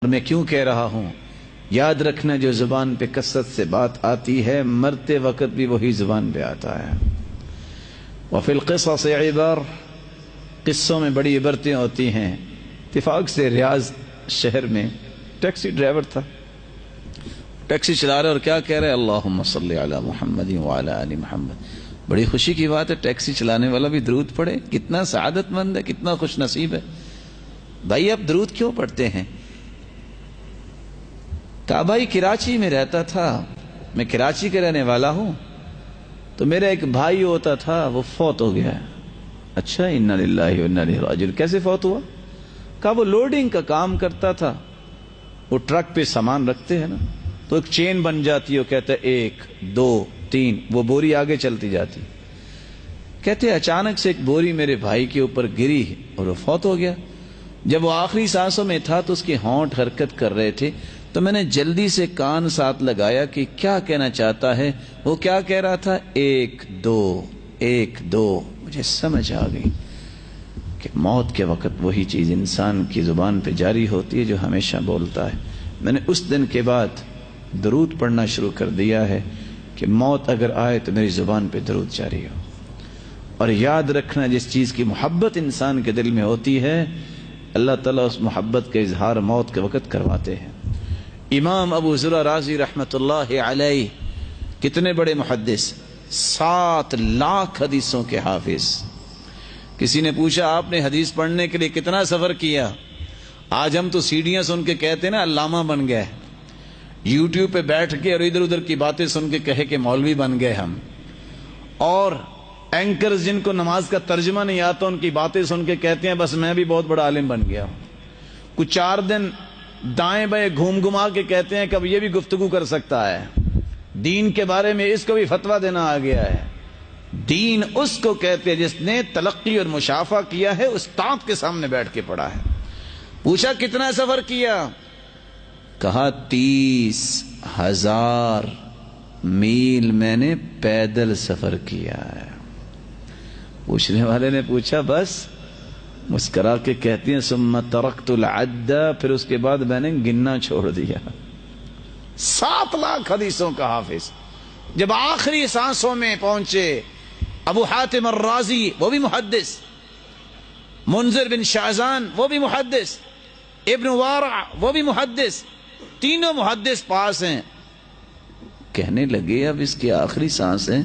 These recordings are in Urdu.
میں کیوں کہہ رہا ہوں؟ یاد رکھنا جو زبان پہ کثرت سے بات آتی ہے مرتے وقت بھی وہی زبان پہ آتا ہے۔ وفی القصص عبر، قصوں میں بڑی عبرتیں ہوتی ہیں۔ اتفاق سے ریاض شہر میں ٹیکسی ڈرائیور تھا، ٹیکسی چلا رہا اور کیا کہہ رہے؟ اللہم صلی علی محمد وعلی آل محمد۔ بڑی خوشی کی بات ہے، ٹیکسی چلانے والا بھی درود پڑھے، کتنا سعادت مند ہے، کتنا خوش نصیب ہے۔ بھائی آپ درود کیوں پڑھتے ہیں؟ کہا بھائی کراچی میں رہتا تھا، میں کراچی کا رہنے والا ہوں، تو میرا ایک بھائی ہوتا تھا وہ فوت ہو گیا۔ اچھا، انا للہ و انا الیہ راجعون، کیسے فوت ہوا؟ کہا وہ لوڈنگ کا کام کرتا تھا، وہ ٹرک پہ سامان رکھتے ہیں نا، تو ایک چین بن جاتی ہے، وہ کہتا ہے 1 2 3، وہ بوری آگے چلتی جاتی۔ کہتے اچانک سے ایک بوری میرے بھائی کے اوپر گری اور وہ فوت ہو گیا۔ جب وہ آخری سانسوں میں تھا تو اس کے ہونٹ حرکت کر رہے تھے، تو میں نے جلدی سے کان ساتھ لگایا کہ کیا کہنا چاہتا ہے۔ وہ کیا کہہ رہا تھا؟ 1 2 1 2۔ مجھے سمجھ آ گئی کہ موت کے وقت وہی چیز انسان کی زبان پہ جاری ہوتی ہے جو ہمیشہ بولتا ہے۔ میں نے اس دن کے بعد درود پڑھنا شروع کر دیا ہے کہ موت اگر آئے تو میری زبان پہ درود جاری ہو۔ اور یاد رکھنا جس چیز کی محبت انسان کے دل میں ہوتی ہے اللہ تعالیٰ اس محبت کا اظہار موت کے وقت کرواتے ہیں۔ امام ابو زرع رازی رحمت اللہ علیہ کتنے بڑے محدث، 7 لاکھ حدیثوں کے حافظ۔ کسی نے پوچھا آپ نے حدیث پڑھنے کے لیے کتنا سفر کیا؟ آج ہم تو سیڑھیاں سن کے کہتے ہیں نا علامہ بن گئے، یوٹیوب پہ بیٹھ کے اور ادھر ادھر کی باتیں سن کے کہے کہ مولوی بن گئے ہم، اور اینکرز جن کو نماز کا ترجمہ نہیں آتا ان کی باتیں سن کے کہتے ہیں بس میں بھی بہت بڑا عالم بن گیا ہوں۔ کچھ 4 دن دائیں بائیں گھوم گھما کے کہتے ہیں کہ اب یہ بھی گفتگو کر سکتا ہے، دین کے بارے میں اس کو بھی فتویٰ دینا آ گیا ہے۔ دین اس کو کہتے ہیں جس نے تلقی اور مشافہ کیا ہے، استاد کے سامنے بیٹھ کے پڑھا ہے۔ پوچھا کتنا سفر کیا؟ کہا 30,000 میل میں نے پیدل سفر کیا ہے۔ پوچھنے والے نے پوچھا بس؟ مسکرا کے کہتی ہیں ثم ترکت العد، پھر اس کے بعد میں نے گننا چھوڑ دیا۔ 7 لاکھ حدیثوں کا حافظ۔ جب آخری سانسوں میں پہنچے ابو حاتم الرازی وہ بھی محدث، منذر بن شعزان وہ بھی محدث، ابن وارع وہ بھی محدث، تینوں محدث پاس ہیں۔ کہنے لگے اب اس کی آخری سانس ہے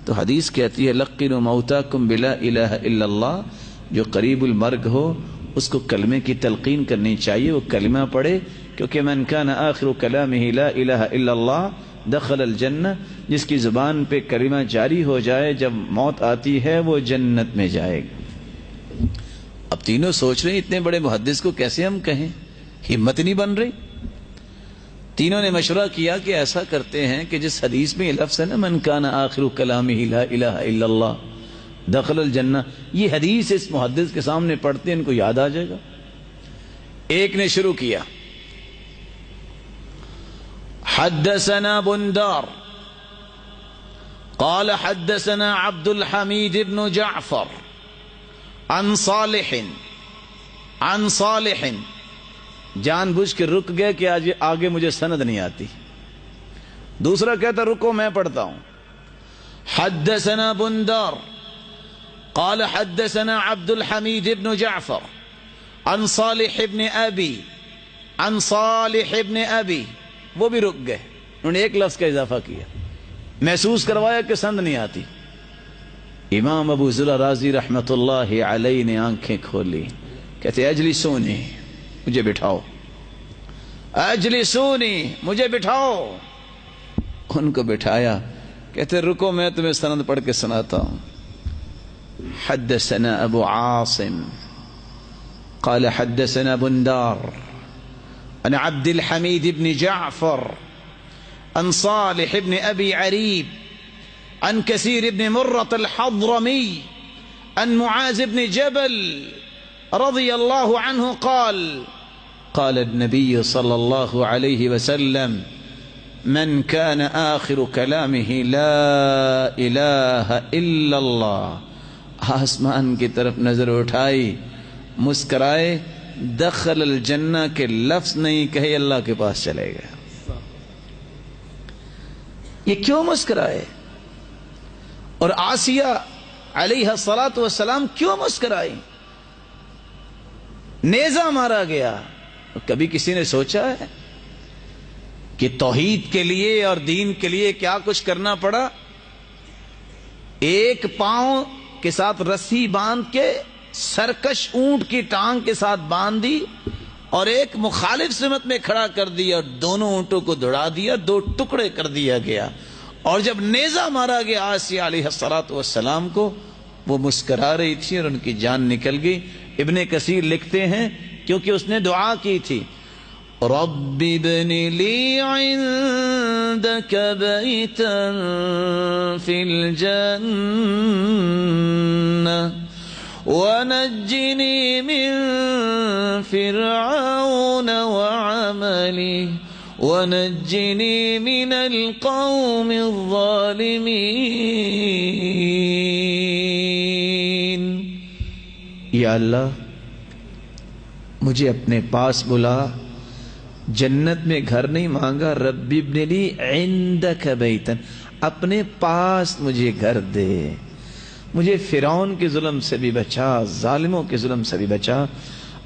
تو حدیث کہتی ہے لقنوا موتاکم بلا الہ الا اللہ، جو قریب المرگ ہو اس کو کلمے کی تلقین کرنی چاہیے، وہ کلمہ پڑھے، کیونکہ من کان آخر کلامہ لا الہ الا اللہ دخل الجنہ، جس کی زبان پہ کلمہ جاری ہو جائے جب موت آتی ہے وہ جنت میں جائے گا۔ اب تینوں سوچ رہے ہیں اتنے بڑے محدث کو کیسے ہم کہیں، ہمت نہیں بن رہی۔ تینوں نے مشورہ کیا کہ ایسا کرتے ہیں کہ جس حدیث میں یہ لفظ ہے نا من کان آخر کلامہ لا الہ الا اللہ دخل الجنہ، یہ حدیث اس محدث کے سامنے پڑھتے ہیں ان کو یاد آ جائے گا۔ ایک نے شروع کیا حدثنا بندار قال حدثنا عبد الحمید بن جعفر عن صالح، جان بوجھ کے رک گئے کہ آج آگے مجھے سند نہیں آتی۔ دوسرا کہتا رکو میں پڑھتا ہوں۔ حدثنا بندار قال حدثنا عبد الحمید بن جعفر عن صالح بن ابی، وہ بھی رک گئے، انہوں نے ایک لفظ کا اضافہ کیا، محسوس کروایا کہ سند نہیں آتی۔ امام ابو زرع رازی رحمت اللہ علیہ نے آنکھیں کھولی، کہتے اجلسونی، مجھے بٹھاؤ، اجلسونی، مجھے بٹھاؤ۔ ان کو بٹھایا، کہتے رکو میں تمہیں سند پڑھ کے سناتا ہوں۔ حدثنا ابو عاصم قال حدثنا بندار عن عبد الحمید بن جعفر عن صالح بن ابی عریب عن كثير بن مرة الحضرمي عن معاذ بن جبل رضي الله عنه قال قال النبي صلى الله عليه وسلم من كان آخر كلامه لا إله إلا الله، آسمان کی طرف نظر اٹھائی، مسکرائے، دخل الجنہ کے لفظ نہیں کہے اللہ کے پاس چلے گیا. یہ کیوں مسکرائے؟ اور آسیہ علیہ الصلاۃ والسلام کیوں مسکرائی؟ نیزہ مارا گیا. کبھی کسی نے سوچا ہے کہ توحید کے لیے اور دین کے لیے کیا کچھ کرنا پڑا؟ ایک پاؤں کے ساتھ رسی باندھ کے سرکش اونٹ کی ٹانگ کے ساتھ باندھ دی اور ایک مخالف سمت میں کھڑا کر دیا اور دونوں اونٹوں کو دوڑا دیا، دو ٹکڑے کر دیا گیا. اور جب نیزہ مارا گیا آسیہ علیہ الصلوۃ والسلام کو، وہ مسکرا رہی تھی اور ان کی جان نکل گئی. ابن کثیر لکھتے ہیں کیونکہ اس نے دعا کی تھی، رب ابن لی عندک بیتا فی الجنہ ونجنی من فرعون وعملہ ونجنی من القوم الظالمین. یا اللہ مجھے اپنے پاس بلا. جنت میں گھر نہیں مانگا، رب ابن لی عندک بیتا، اپنے پاس مجھے گھر دے. مجھے فرعون کے ظلم سے بھی بچا، ظالموں کے ظلم سے بھی بچا.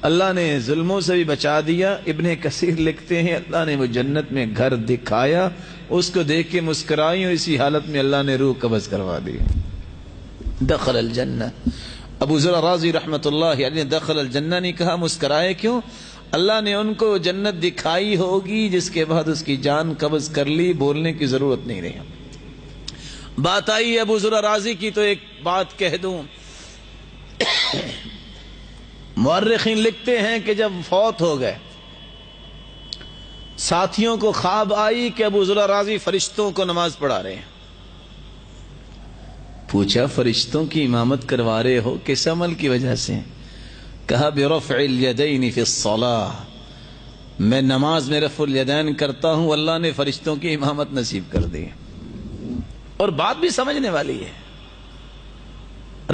اللہ نے ظلموں سے بھی بچا دیا. ابن کثیر لکھتے ہیں اللہ نے وہ جنت میں گھر دکھایا، اس کو دیکھ کے مسکرائی اور اسی حالت میں اللہ نے روح قبض کروا دی. دخل الجنہ. ابو ذر رازی رحمت اللہ علیہ نے دخل الجنہ نہیں کہا، مسکرائے کیوں؟ اللہ نے ان کو جنت دکھائی ہوگی جس کے بعد اس کی جان قبض کر لی، بولنے کی ضرورت نہیں رہی. بات آئی ابو ذر رازی کی تو ایک بات کہہ دوں. مورخین لکھتے ہیں کہ جب فوت ہو گئے ساتھیوں کو خواب آئی کہ ابو ذر رازی فرشتوں کو نماز پڑھا رہے ہیں. پوچھا فرشتوں کی امامت کروا رہے ہو کس عمل کی وجہ سے؟ کہا برفع الیدین فی الصلاۃ، میں نماز میں رفع الیدین کرتا ہوں، اللہ نے فرشتوں کی امامت نصیب کر دی. اور بات بھی سمجھنے والی ہے.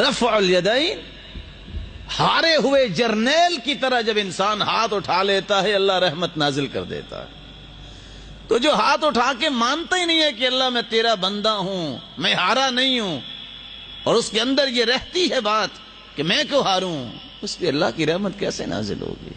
رفع الیدین، ہارے ہوئے جرنیل کی طرح جب انسان ہاتھ اٹھا لیتا ہے اللہ رحمت نازل کر دیتا ہے. تو جو ہاتھ اٹھا کے مانتا ہی نہیں ہے کہ اللہ میں تیرا بندہ ہوں، میں ہارا نہیں ہوں، اور اس کے اندر یہ رہتی ہے بات کہ میں کیوں ہاروں، اس پہ اللہ کی رحمت کیسے نازل ہوگی؟